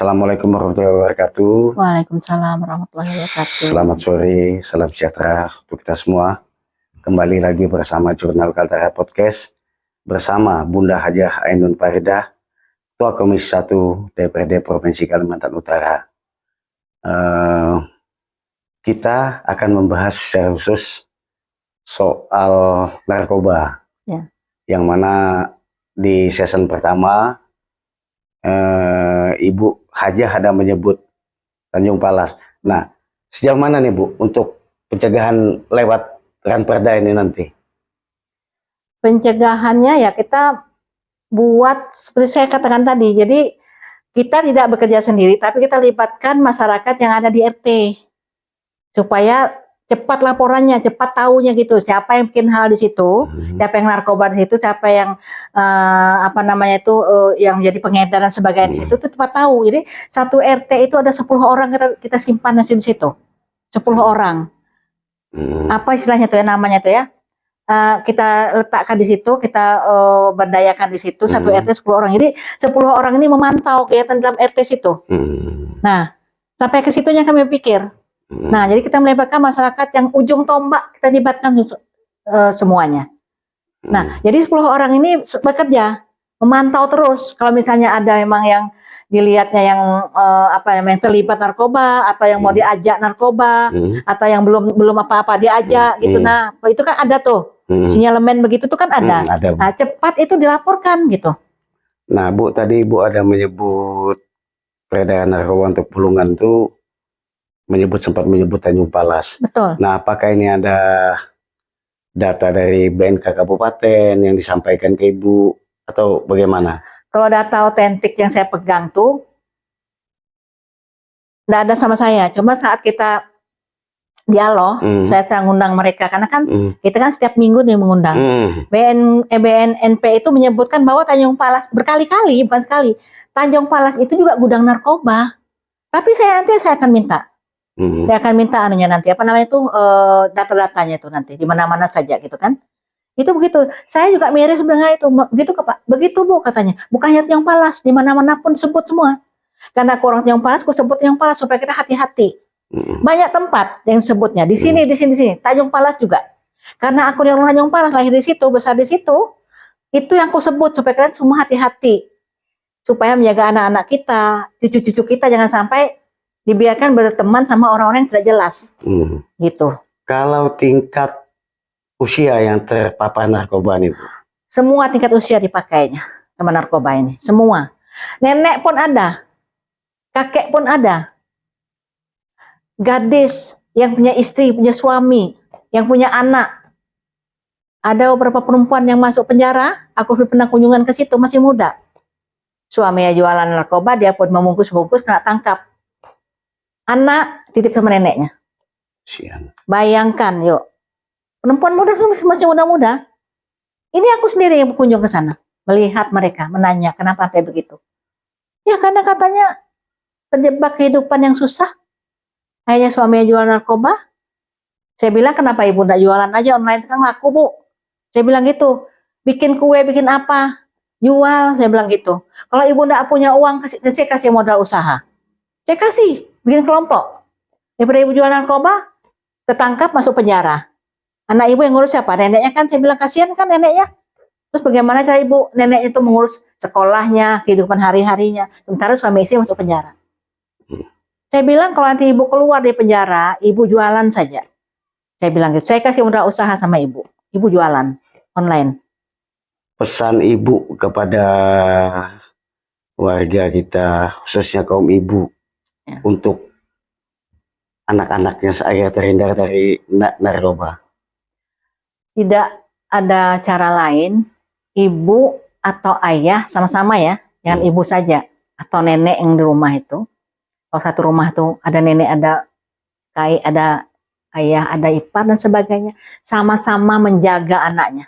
Assalamualaikum warahmatullahi wabarakatuh. Waalaikumsalam warahmatullahi wabarakatuh. Selamat sore, salam sejahtera untuk kita semua. Kembali lagi bersama Jurnal Kaltara Podcast bersama Bunda Hajah Ainun Faridah, Ketua Komisi 1 DPRD Provinsi Kalimantan Utara. Kita akan membahas secara khusus soal narkoba, yang mana di season pertama Ibu Hajah ada menyebut Tanjung Palas. Nah, sejauh mana nih Bu untuk pencegahan lewat Ranperda ini nanti? Pencegahannya ya kita buat seperti saya katakan tadi. Jadi kita tidak bekerja sendiri, tapi kita libatkan masyarakat yang ada di RT supaya cepat laporannya, cepat tahunya gitu. Siapa yang bikin hal di situ, siapa yang narkoba di situ, siapa yang yang jadi pengedar dan sebagainya di situ, itu cepat tahu. Jadi satu RT itu ada 10 orang kita simpan di situ. 10 orang. Apa istilahnya tuh ya, namanya tuh ya? Kita letakkan di situ, kita berdayakan di situ, satu RT 10 orang. Jadi 10 orang ini memantau kegiatan dalam RT situ. Nah, sampai ke situnya kami pikir. Nah, jadi kita melibatkan masyarakat yang ujung tombak, kita libatkan semuanya. Nah, jadi 10 orang ini bekerja, memantau terus. Kalau misalnya ada memang yang dilihatnya yang yang terlibat narkoba, atau yang mau diajak narkoba, atau yang belum apa-apa diajak gitu. Nah, itu kan ada tuh sinyalemen begitu tuh kan ada. Nah, cepat itu dilaporkan gitu. Nah, Bu, tadi Ibu ada menyebut peredaran narkoba untuk pulungan tuh sempat menyebut Tanjung Palas. Betul. Nah, apakah ini ada data dari BNK Kabupaten yang disampaikan ke Ibu atau bagaimana? Kalau data otentik yang saya pegang tuh tidak ada sama saya. Cuma saat kita dialog, saya ngundang mereka karena kan kita kan setiap minggu nih mengundang. BNNP itu menyebutkan bahwa Tanjung Palas berkali-kali, bukan sekali. Tanjung Palas itu juga gudang narkoba. Tapi saya akan minta. Saya akan minta nanti data-datanya itu nanti di mana-mana saja gitu kan. Itu begitu. Saya juga miris sebenarnya itu begitu Pak. Begitu Bu katanya. Bukannya Tanjung Palas, di mana-mana pun sebut semua. Karena aku orang Tanjung Palas, aku sebut Tanjung Palas supaya kita hati-hati. Banyak tempat yang sebutnya di sini. Tanjung Palas juga. Karena aku yang orang Tanjung Palas, lahir di situ, besar di situ. Itu yang aku sebut supaya kalian semua hati-hati. Supaya menjaga anak-anak kita, cucu-cucu kita jangan sampai dibiarkan berteman sama orang-orang yang tidak jelas, gitu. Kalau tingkat usia yang terpapar narkoba nih, Bu? Semua tingkat usia dipakainya sama narkoba ini, semua. Nenek pun ada, kakek pun ada, gadis yang punya istri, punya suami, yang punya anak. Ada beberapa perempuan yang masuk penjara, aku pernah kunjungan ke situ, masih muda. Suaminya jualan narkoba, dia pun membungkus-bungkus, kena tangkap. Anak titip sama neneknya. Bayangkan yuk, perempuan muda masih muda-muda. Ini aku sendiri yang berkunjung ke sana, melihat mereka, menanya kenapa sampai begitu. Ya karena katanya terjebak kehidupan yang susah. Akhirnya suaminya jual narkoba. Saya bilang kenapa ibu tidak jualan aja online, sekarang laku Bu. Saya bilang gitu, bikin kue, bikin apa, jual. Saya bilang gitu. Kalau ibu tidak punya uang, saya kasih modal usaha. Saya kasih, bikin kelompok. Daripada ibu jual narkoba, tertangkap masuk penjara. Anak ibu yang ngurus siapa? Neneknya kan, saya bilang kasihan kan neneknya. Terus bagaimana cara ibu neneknya itu mengurus sekolahnya, kehidupan hari-harinya. Sementara suami istri masuk penjara. Saya bilang kalau nanti ibu keluar dari penjara, ibu jualan saja. Saya bilang gitu, saya kasih modal usaha sama ibu. Ibu jualan online. Pesan Ibu kepada warga kita, khususnya kaum ibu, untuk anak-anaknya supaya terhindar dari narkoba. Tidak ada cara lain, ibu atau ayah sama-sama ya, jangan ibu saja atau nenek yang di rumah itu. Kalau satu rumah tuh ada nenek, ada ayah, ada ipar dan sebagainya, sama-sama menjaga anaknya.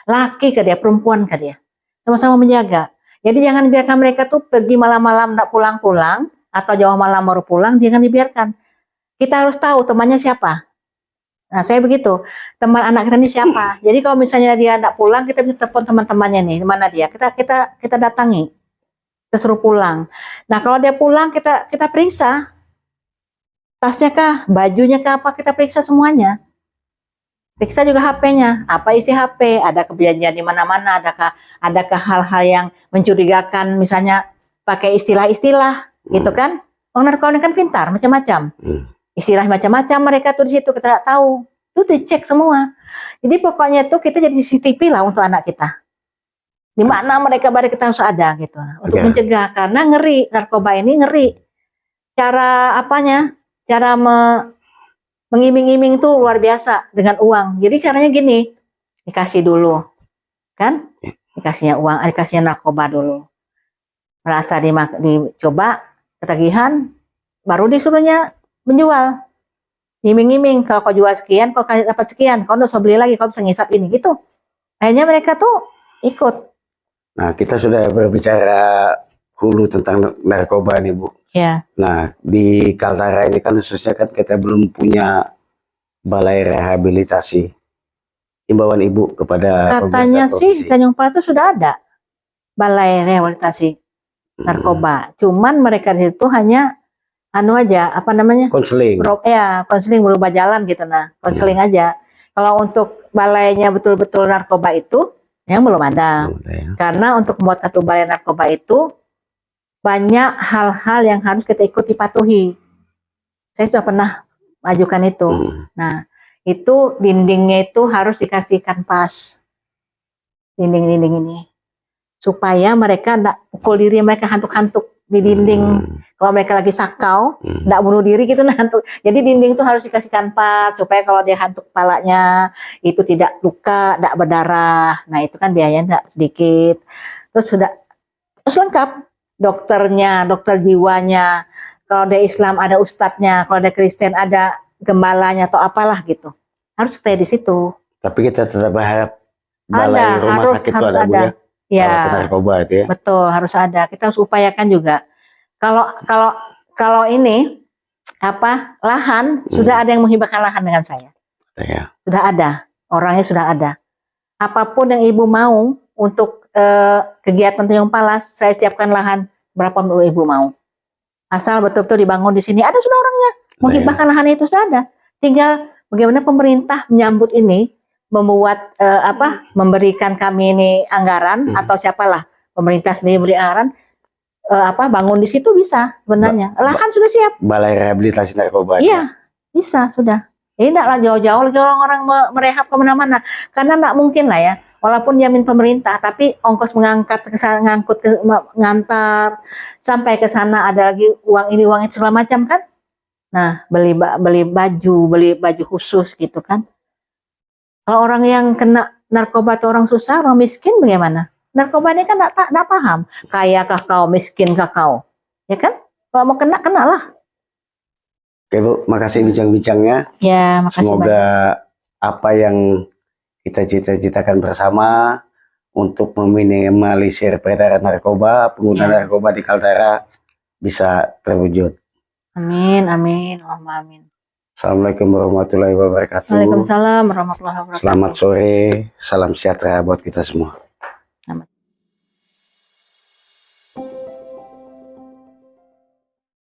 Laki ke dia, perempuan ke dia, sama-sama menjaga. Jadi jangan biarkan mereka tuh pergi malam-malam tidak pulang-pulang, atau jauh malam baru pulang, jangan dibiarkan. Kita harus tahu temannya siapa. Nah, saya begitu. Teman anak kita ini siapa? Jadi kalau misalnya dia tidak pulang, kita bisa telepon teman-temannya nih, mana dia? Kita datangi. kita suruh pulang. Nah kalau dia pulang kita periksa tasnya kah, bajunya kah, apa kita periksa semuanya. Periksa juga HP-nya, apa isi HP, ada kebiasaan di mana-mana, adakah hal-hal yang mencurigakan, misalnya pakai istilah-istilah, gitu kan? Orang narkoba kan pintar, macam-macam. Istilah macam-macam mereka tuh di situ kita tidak tahu, itu dicek semua. Jadi pokoknya tuh kita jadi CCTV lah untuk anak kita. Di mana mereka berada kita harus ada gitu, untuk mencegah, karena ngeri narkoba ini ngeri. Cara apanya? Cara mengiming-iming tuh luar biasa dengan uang. Jadi caranya gini, dikasih dulu, kan? Dikasihnya uang, dikasihnya narkoba dulu. Merasa dicoba, ketagihan, baru disuruhnya menjual. Iming-iming, kalau kau jual sekian, kau dapat sekian, kau usah beli lagi, kau bisa ngisap ini, gitu. Akhirnya mereka tuh ikut. Nah, kita sudah berbicara hulu tentang narkoba nih, Bu. Ya. Nah, di Kaltara ini kan khususnya kan kita belum punya balai rehabilitasi. Himbauan Ibu kepada katanya sih Tanjung Priok itu sudah ada balai rehabilitasi narkoba. Cuman mereka di situ hanya aja, apa namanya? Konseling. Konseling berubah jalan gitu, nah. Konseling aja. Kalau untuk balainya betul-betul narkoba itu yang belum ada. Karena untuk membuat satu balai narkoba itu banyak hal-hal yang harus kita ikuti patuhi. Saya sudah pernah ajukan itu. Nah, itu dindingnya itu harus dikasih kanvas. Dinding-dinding ini. Supaya mereka tidak pukul diri mereka hantuk-hantuk di dinding. Kalau mereka lagi sakau, tidak bunuh diri gitu, nah, hantuk. Jadi dinding itu harus dikasih kanvas supaya kalau dia hantuk kepalanya itu tidak luka, tidak berdarah. Nah, itu kan biayanya tidak sedikit. Terus lengkap. Dokternya, dokter jiwanya, kalau ada Islam ada ustadznya, kalau ada Kristen ada gembalanya atau apalah gitu. Harus stay di situ. Tapi kita tetap berharap balai rumah sakit harus ada. Ya, narkoba itu ya. Betul, harus ada. Kita harus upayakan juga. Kalau ini lahan sudah ada yang menghibahkan lahan dengan saya. Ya. Sudah ada, orangnya sudah ada. Apapun yang Ibu mau untuk kegiatan Tanjung Palas, saya siapkan lahan berapa Ibu mau. Asal betul-betul dibangun di sini, ada sudah orangnya. Menghibahkan lahan itu sudah ada. Tinggal bagaimana pemerintah menyambut ini, membuat memberikan kami ini anggaran atau siapalah pemerintah sendiri beri anggaran, bangun di situ bisa sebenarnya. Lahan sudah siap. Balai rehabilitasi narkoba. Iya, bisa sudah. Ini tidaklah jauh-jauh lagi orang-orang merehab kemana-mana, karena tidak mungkin lah ya. Walaupun jamin pemerintah, tapi ongkos ngantar sampai ke sana ada lagi uang ini uang itu segala macam kan. Nah, beli baju khusus gitu kan. Kalau orang yang kena narkoba atau orang susah, orang miskin bagaimana? Narkoba ini kan tidak paham. Kaya kau, miskin kau, ya kan? Kalau mau kena lah. Oke Bu, makasih bincang-bincangnya. Ya, makasih. Semoga apa yang kita cita-citakan bersama untuk meminimalisir peredaran narkoba, penggunaan narkoba di Kaltara bisa terwujud. Amin, amin, Allahumma amin. Assalamualaikum warahmatullahi wabarakatuh. Waalaikumsalam warahmatullahi wabarakatuh. Selamat sore, salam sejahtera buat kita semua.